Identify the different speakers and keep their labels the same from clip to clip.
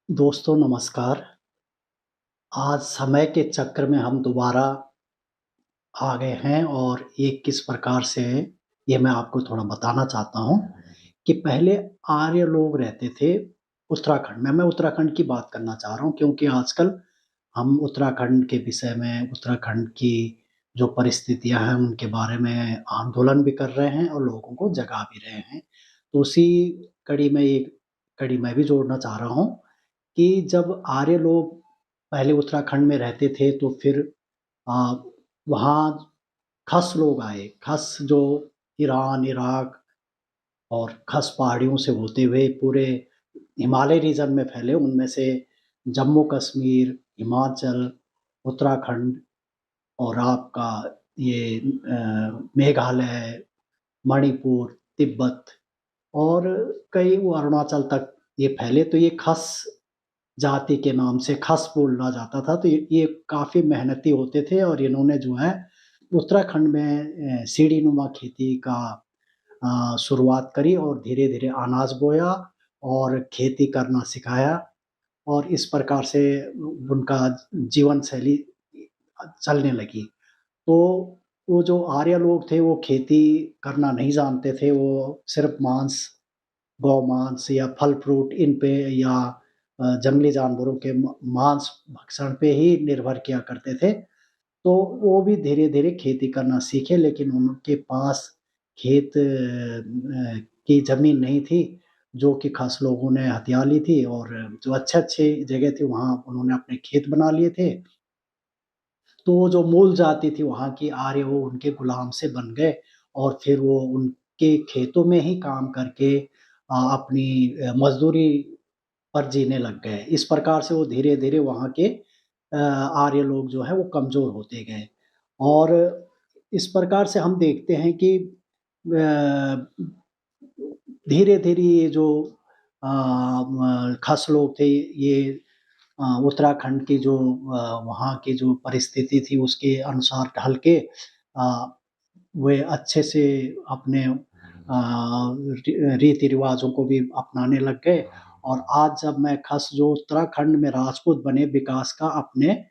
Speaker 1: दोस्तों नमस्कार। आज समय के चक्र में हम दोबारा आ गए हैं और ये किस प्रकार से है, ये मैं आपको थोड़ा बताना चाहता हूँ कि पहले आर्य लोग रहते थे उत्तराखंड में। मैं उत्तराखंड की बात करना चाह रहा हूँ क्योंकि आजकल हम उत्तराखंड के विषय में, उत्तराखंड की जो परिस्थितियाँ हैं, उनके बारे में आंदोलन भी कर रहे हैं और लोगों को जगा भी रहे हैं। तो उसी कड़ी में एक कड़ी मैं भी जोड़ना चाह रहा हूँ कि जब आर्य लोग पहले उत्तराखंड में रहते थे तो फिर अ, वहाँ खस लोग आए। खस जो ईरान, इराक और खस पहाड़ियों से होते हुए पूरे हिमालय रीजन में फैले, उनमें से जम्मू-कश्मीर, हिमाचल, उत्तराखंड और आपका ये मेघालय, मणिपुर, तिब्बत और कई वो अरुणाचल तक ये फैले। तो ये खस जाति के नाम से खस बोला जाता था। तो ये काफ़ी मेहनती होते थे और इन्होंने जो है उत्तराखंड में सीढ़ीनुमा खेती का शुरुआत करी और धीरे-धीरे अनाज बोया और खेती करना सिखाया और इस प्रकार से उनका जीवन शैली चलने लगी। तो वो जो आर्य लोग थे वो खेती करना नहीं जानते थे, वो सिर्फ़ गौ-मांस या फल-फ्रूट इन पे या जंगली जानवरों के मांस भक्षण पे ही निर्भर किया करते थे। तो वो भी धीरे-धीरे खेती करना सीखे, लेकिन उनके पास खेत की ज़मीन नहीं थी, जो कि खास लोगों ने हथिया ली थी और जो अच्छे-अच्छे जगह थी वहाँ उन्होंने अपने खेत बना लिए थे। तो वो जो मूल जाति थी वहाँ की आर्य, वो उनके गुलाम से बन गए और फिर वो उनके खेतों में ही काम करके अपनी मज़दूरी पर जीने लग गए। इस प्रकार से वो धीरे-धीरे वहाँ के आर्य लोग जो हैं वो कमज़ोर होते गए और इस प्रकार से हम देखते हैं कि धीरे-धीरे ये जो खास लोग थे, ये उत्तराखंड की जो वहाँ की जो परिस्थिति थी उसके अनुसार ढल के वे अच्छे से अपने रीति-रिवाज़ों को भी अपनाने लग गए और आज जब मैं खस जो उत्तराखंड में राजपूत बने, विकास का अपने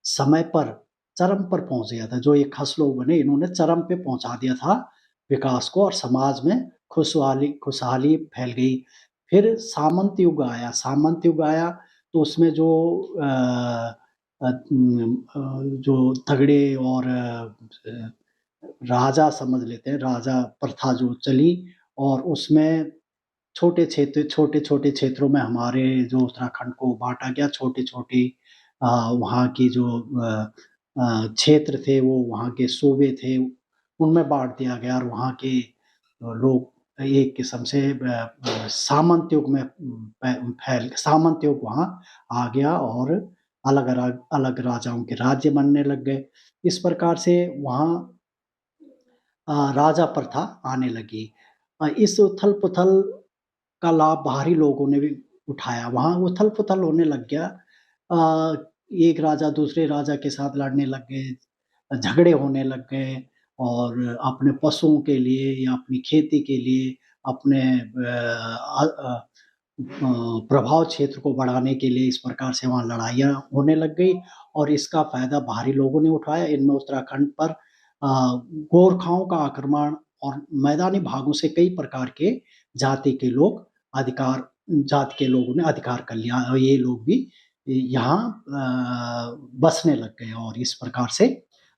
Speaker 1: समय पर चरम पर पहुँच गया था। जो ये खस लोग बने, इन्होंने चरम पे पहुँचा दिया था विकास को और समाज में खुशहाली फैल गई। फिर सामंत युग आया तो उसमें जो जो तगड़े और राजा समझ लेते हैं, राजा प्रथा जो चली और उसमें छोटे-छोटे क्षेत्रों में हमारे जो उत्तराखंड को बाँटा गया, छोटे-छोटे वहाँ की जो क्षेत्र थे, वो वहाँ के सूबे थे, उनमें बाँट दिया गया और वहाँ के लोग एक किस्म से सामंत युग में सामंत युग वहाँ आ गया और अलग राजाओं के राज्य बनने लग गए। इस प्रकार से वहाँ राजा प्रथा आने लगी। इस उथल-पुथल का लाभ बाहरी लोगों ने भी उठाया। वहाँ उथल-पुथल होने लग गया। एक राजा दूसरे राजा के साथ लड़ने लग गए, झगड़े होने लग गए और अपने पशुओं के लिए या अपनी खेती के लिए अपने प्रभाव क्षेत्र को बढ़ाने के लिए इस प्रकार से वहाँ लड़ाइयाँ होने लग गई और इसका फ़ायदा बाहरी लोगों ने उठाया। इनमें उत्तराखंड पर गोरखाओं का आक्रमण और मैदानी भागों से कई प्रकार के जाति के लोग अधिकार जाति के लोगों ने अधिकार कर लिया और ये लोग भी यहाँ बसने लग गए और इस प्रकार से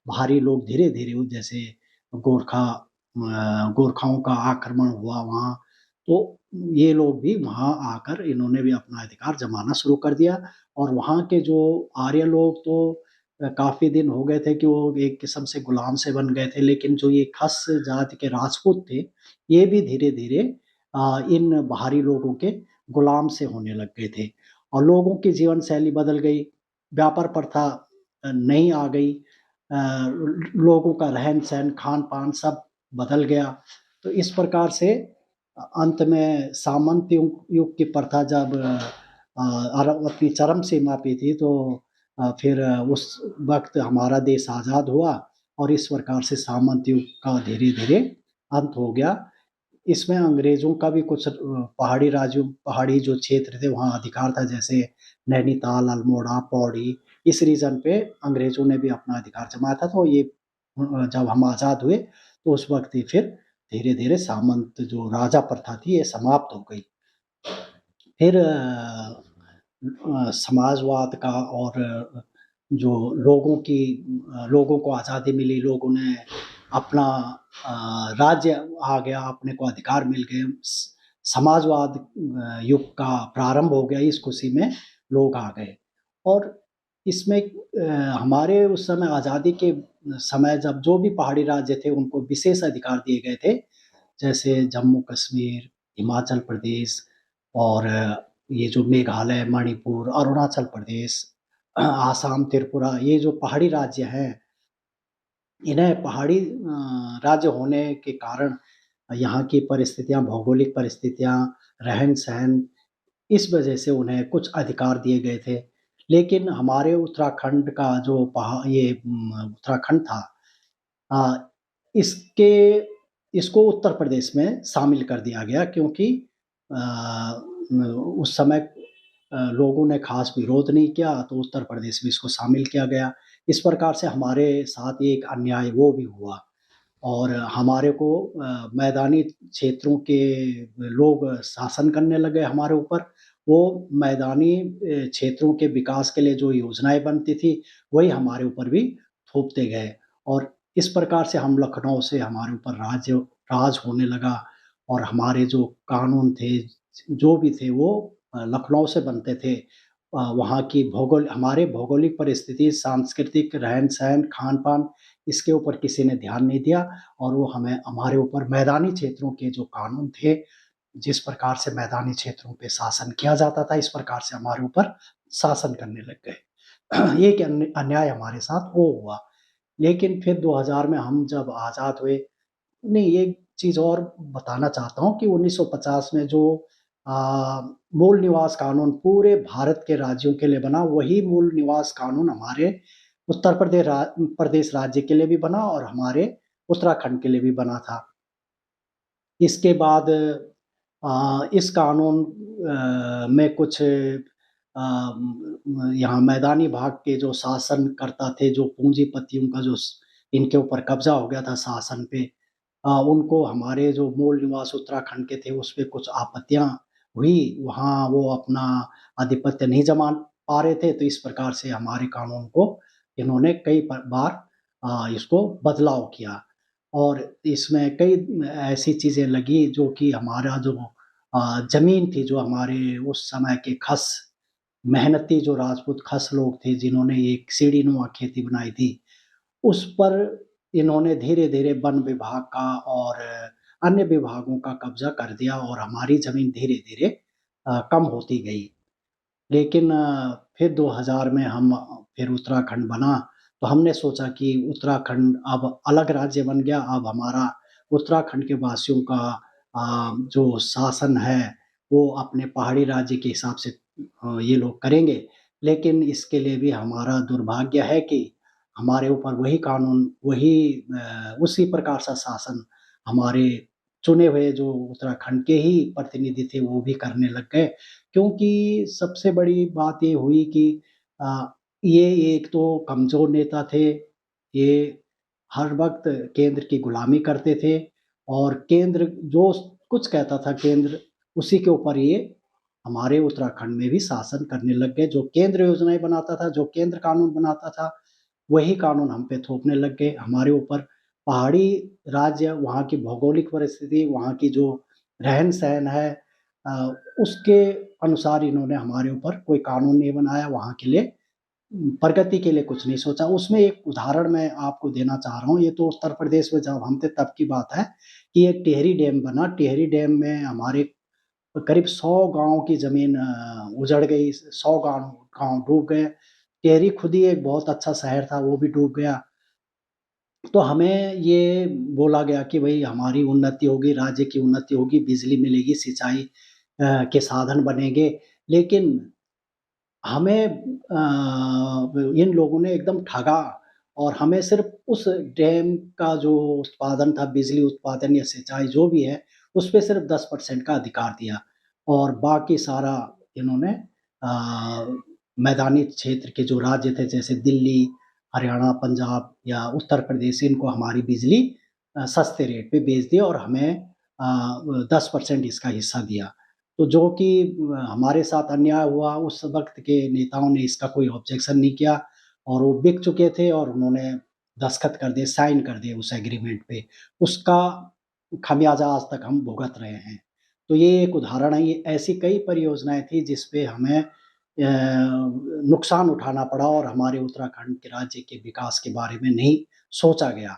Speaker 1: बाहरी लोग धीरे-धीरे वो जैसे गोरखाओं का आक्रमण हुआ वहाँ, तो ये लोग भी वहाँ आकर इन्होंने भी अपना अधिकार जमाना शुरू कर दिया और वहाँ के जो आर्य लोग तो काफ़ी दिन हो गए थे कि वो एक किस्म से गुलाम से बन गए थे, लेकिन जो ये खस जाति के राजपूत थे, ये भी धीरे-धीरे इन बाहरी लोगों के गुलाम से होने लग गए थे और लोगों की जीवन शैली बदल गई, व्यापार प्रथा नई आ गई, लोगों का रहन-सहन, खान-पान सब बदल गया। तो इस प्रकार से अंत में सामंत युग की प्रथा जब अपनी चरम सीमा पे थी तो फिर उस वक़्त हमारा देश आज़ाद हुआ और इस प्रकार से सामंत युग का धीरे-धीरे अंत हो गया। इसमें अंग्रेज़ों का भी कुछ पहाड़ी जो क्षेत्र थे वहाँ अधिकार था, जैसे नैनीताल, अल्मोड़ा, पौड़ी, इस रीजन पे अंग्रेज़ों ने भी अपना अधिकार जमाया था। तो ये जब हम आज़ाद हुए तो उस वक़्त ही फिर धीरे-धीरे सामंत जो राजा प्रथा थी ये समाप्त हो गई। फिर समाजवाद का और जो लोगों को आज़ादी मिली, लोगों ने अपना राज्य आ गया, अपने को अधिकार मिल गए, समाजवाद युग का प्रारंभ हो गया, इस खुशी में लोग आ गए। और इसमें हमारे उस समय आज़ादी के समय जब जो भी पहाड़ी राज्य थे, उनको विशेष अधिकार दिए गए थे, जैसे जम्मू-कश्मीर, हिमाचल प्रदेश और ये जो मेघालय, मणिपुर, अरुणाचल प्रदेश, आसाम, त्रिपुरा, ये जो पहाड़ी राज्य हैं, इन्हें पहाड़ी राज्य होने के कारण यहाँ की परिस्थितियाँ, भौगोलिक परिस्थितियाँ, रहन-सहन, इस वजह से उन्हें कुछ अधिकार दिए गए थे। लेकिन हमारे उत्तराखंड का जो उत्तराखंड था, अ, इसके इसको उत्तर प्रदेश में शामिल कर दिया गया, क्योंकि उस समय लोगों ने खास विरोध नहीं किया, तो उत्तर प्रदेश में इसको शामिल किया गया। इस प्रकार से हमारे साथ एक अन्याय वो भी हुआ और हमारे को मैदानी क्षेत्रों के लोग शासन करने लगे हमारे ऊपर। वो मैदानी क्षेत्रों के विकास के लिए जो योजनाएँ बनती थी, वही हमारे ऊपर भी थोपते गए और इस प्रकार से हम लखनऊ से हमारे ऊपर राज होने लगा और हमारे जो कानून थे, जो भी थे वो लखनऊ से बनते थे। वहाँ की हमारे भौगोलिक परिस्थिति, सांस्कृतिक रहन-सहन, खान-पान, इसके ऊपर किसी ने ध्यान नहीं दिया और वो हमें हमारे ऊपर मैदानी क्षेत्रों के जो कानून थे, जिस प्रकार से मैदानी क्षेत्रों पे शासन किया जाता था, इस प्रकार से हमारे ऊपर शासन करने लग गए। एक अन्याय हमारे साथ वो हुआ। लेकिन फिर 2000 में हम जब आज़ाद हुए, नहीं, एक चीज़ और बताना चाहता हूँ कि 1950 में जो अ, मूल निवास कानून पूरे भारत के राज्यों के लिए बना, वही मूल निवास कानून हमारे प्रदेश राज्य के लिए भी बना और हमारे उत्तराखंड के लिए भी बना था। इसके बाद इस कानून में कुछ यहाँ मैदानी भाग के जो शासनकर्ता थे, जो पूँजीपतियों का जो इनके ऊपर कब्ज़ा हो गया था शासन पे, उनको हमारे जो मूल निवास उत्तराखंड के थे, उसपे कुछ आपत्तियाँ हुई। वहाँ वो अपना आधिपत्य नहीं जमा पा रहे थे, तो इस प्रकार से हमारे कानून को इन्होंने कई बार इसको बदलाव किया और इसमें कई ऐसी चीज़ें लगी जो कि हमारा जो ज़मीन थी, जो हमारे उस समय के मेहनती जो राजपूत खस लोग थे, जिन्होंने एक सीढ़ीनुमा खेती बनाई थी, उस पर इन्होंने धीरे-धीरे वन विभाग का और अन्य विभागों का कब्ज़ा कर दिया और हमारी ज़मीन धीरे-धीरे कम होती गई। लेकिन फिर 2000 में फिर उत्तराखंड बना, तो हमने सोचा कि उत्तराखंड अब अलग राज्य बन गया, अब हमारा उत्तराखंड के वासियों का जो शासन है, वो अपने पहाड़ी राज्य के हिसाब से ये लोग करेंगे। लेकिन इसके लिए भी हमारा दुर्भाग्य है कि हमारे ऊपर वही कानून, उसी प्रकार का शासन हमारे चुने हुए जो उत्तराखंड के ही प्रतिनिधि थे, वो भी करने लग गए। क्योंकि सबसे बड़ी बात ये हुई कि अ, ये एक तो कमज़ोर नेता थे, ये हर वक़्त केंद्र की गुलामी करते थे और केंद्र जो कुछ कहता था केंद्र, उसी के ऊपर ये हमारे उत्तराखंड में भी शासन करने लग गए। जो केंद्र योजनाएँ बनाता था, जो केंद्र कानून बनाता था, वही कानून हम पे थोपने लग गए। हमारे ऊपर पहाड़ी राज्य, वहाँ की भौगोलिक परिस्थिति, वहाँ की जो रहन-सहन है, अ, उसके अनुसार इन्होंने हमारे ऊपर कोई कानून नहीं बनाया, वहाँ के लिए प्रगति के लिए कुछ नहीं सोचा। उसमें एक उदाहरण मैं आपको देना चाह रहा हूँ, ये तो उत्तर प्रदेश में जब हम थे तब की बात है कि एक टिहरी डैम बना। टिहरी डैम में हमारे करीब 100 गाँव की ज़मीन उजड़ गई, 100 गाँव गाँव डूब गए। टिहरी खुद ही एक बहुत अच्छा शहर था, वो भी डूब गया। तो हमें ये बोला गया कि भई हमारी उन्नति होगी, राज्य की उन्नति होगी, बिजली मिलेगी, सिंचाई के साधन बनेंगे। लेकिन हमें इन लोगों ने एकदम ठगा और हमें सिर्फ़ उस डैम का जो उत्पादन था, बिजली उत्पादन या सिंचाई जो भी है, उस पे सिर्फ 10% का अधिकार दिया और बाकी सारा इन्होंने मैदानी क्षेत्र के जो राज्य थे जैसे दिल्ली, हरियाणा, पंजाब या उत्तर प्रदेश, इनको हमारी बिजली सस्ते रेट पे बेच दी और हमें 10% इसका हिस्सा दिया। तो जो कि हमारे साथ अन्याय हुआ, उस वक़्त के नेताओं ने इसका कोई ऑब्जेक्शन नहीं किया और वो बिक चुके थे और उन्होंने दस्तखत कर दिए, साइन कर दिए उस एग्रीमेंट पे। उसका खामियाज़ा आज तक हम भुगत रहे हैं। तो ये एक उदाहरण है, ये ऐसी कई परियोजनाएँ थी जिस पे हमें नुकसान उठाना पड़ा और हमारे उत्तराखंड के राज्य के विकास के बारे में नहीं सोचा गया।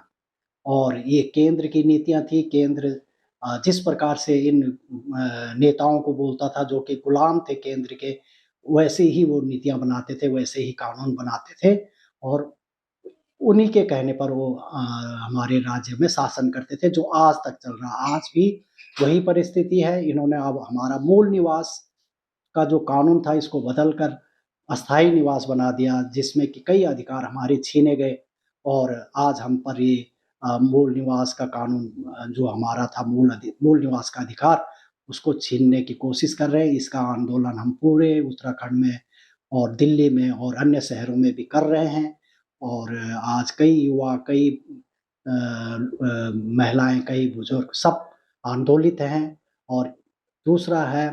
Speaker 1: और ये केंद्र की नीतियाँ थी, केंद्र जिस प्रकार से इन नेताओं को बोलता था जो कि गुलाम थे केंद्र के, वैसे ही वो नीतियाँ बनाते थे, वैसे ही कानून बनाते थे और उन्हीं के कहने पर वो हमारे राज्य में शासन करते थे, जो आज तक चल रहा है। आज भी वही परिस्थिति है, इन्होंने अब हमारा मूल निवास का जो कानून था इसको बदल कर अस्थायी निवास बना दिया, जिसमें कि कई अधिकार हमारे छीने गए और आज हम पर ये मूल निवास का कानून जो हमारा था मूल निवास का अधिकार, उसको छीनने की कोशिश कर रहे हैं। इसका आंदोलन हम पूरे उत्तराखंड में और दिल्ली में और अन्य शहरों में भी कर रहे हैं और आज कई युवा, कई महिलाएँ, कई बुजुर्ग सब आंदोलित हैं और दूसरा है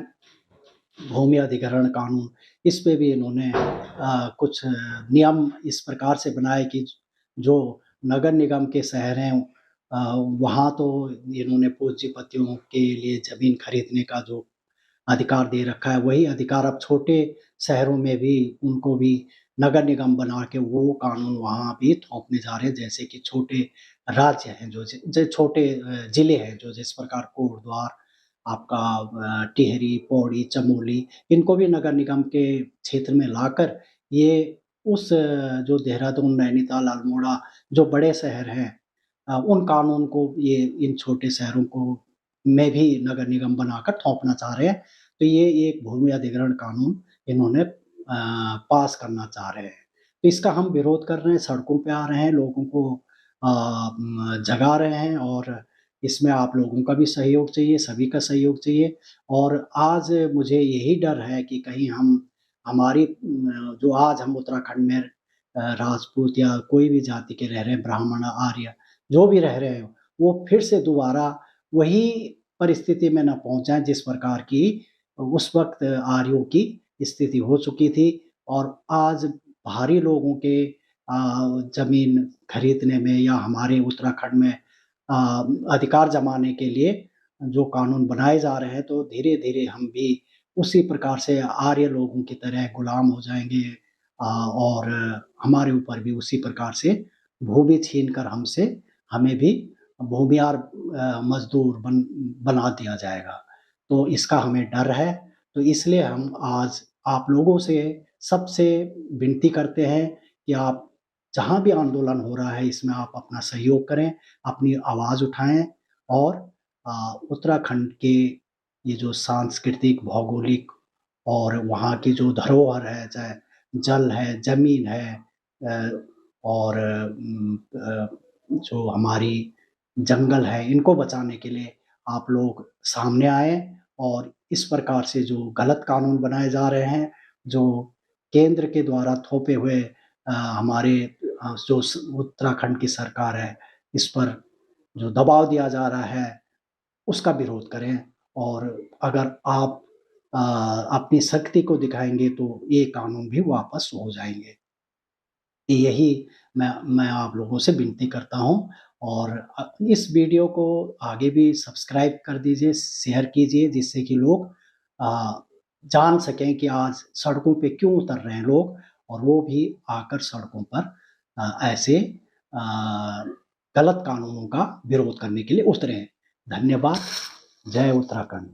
Speaker 1: भूमि अधिग्रहण कानून, इस पे भी इन्होंने कुछ नियम इस प्रकार से बनाए कि जो नगर निगम के शहर हैं वहाँ तो इन्होंने पूँजीपतियों के लिए ज़मीन खरीदने का जो अधिकार दे रखा है, वही अधिकार अब छोटे शहरों में भी उनको भी नगर निगम बना के वो कानून वहाँ भी थोपने जा रहे हैं। जैसे कि छोटे राज्य हैं जो छोटे ज़िले हैं जो जिस प्रकार कोटद्वार, आपका टिहरी, पौड़ी, चमोली, इनको भी नगर निगम के क्षेत्र में लाकर ये उस जो देहरादून, नैनीताल, अल्मोड़ा जो बड़े शहर हैं उन कानून को ये इन छोटे शहरों को में भी नगर निगम बनाकर थोपना चाह रहे हैं। तो ये एक भूमि अधिग्रहण कानून इन्होंने पास करना चाह रहे हैं। तो इसका हम विरोध कर रहे हैं, सड़कों पे आ रहे हैं, लोगों को जगा रहे हैं और इसमें आप लोगों का भी सहयोग चाहिए, सभी का सहयोग चाहिए और आज मुझे यही डर है कि कहीं हमारी जो आज हम उत्तराखंड में राजपूत या कोई भी जाति के रह रहे हैं, ब्राह्मण, आर्य, जो भी रह रहे हैं, वो फिर से दोबारा वही परिस्थिति में ना पहुँच जाएँ जिस प्रकार की उस वक़्त आर्यों की स्थिति हो चुकी थी और आज बाहरी लोगों के ज़मीन खरीदने में या हमारे उत्तराखंड में अधिकार जमाने के लिए जो कानून बनाए जा रहे हैं, तो धीरे-धीरे हम भी उसी प्रकार से आर्य लोगों की तरह गुलाम हो जाएँगे और हमारे ऊपर भी उसी प्रकार से भूमि छीन कर हमें भी भूमियार मज़दूर बना दिया जाएगा। तो इसका हमें डर है, तो इसलिए हम आज आप लोगों से सबसे विनती करते हैं कि आप जहाँ भी आंदोलन हो रहा है, इसमें आप अपना सहयोग करें, अपनी आवाज़ उठाएँ और उत्तराखंड के ये जो सांस्कृतिक, भौगोलिक और वहाँ की जो धरोहर है, चाहे जल है, ज़मीन है और जो हमारी जंगल है, इनको बचाने के लिए आप लोग सामने आएँ और इस प्रकार से जो गलत कानून बनाए जा रहे हैं, जो केंद्र के द्वारा थोपे हुए हमारे जो उत्तराखंड की सरकार है, इस पर जो दबाव दिया जा रहा है, उसका विरोध करें और अगर आप अपनी शक्ति को दिखाएँगे तो ये कानून भी वापस हो जाएँगे। यही मैं आप लोगों से विनती करता हूँ और इस वीडियो को आगे भी सब्सक्राइब कर दीजिए, शेयर कीजिए जिससे कि लोग जान सकें कि आज सड़कों पे क्यों उतर रहे हैं लोग और वो भी आकर सड़कों पर ऐसे गलत कानूनों का विरोध करने के लिए उतरे हैं। धन्यवाद। जय उत्तराखंड।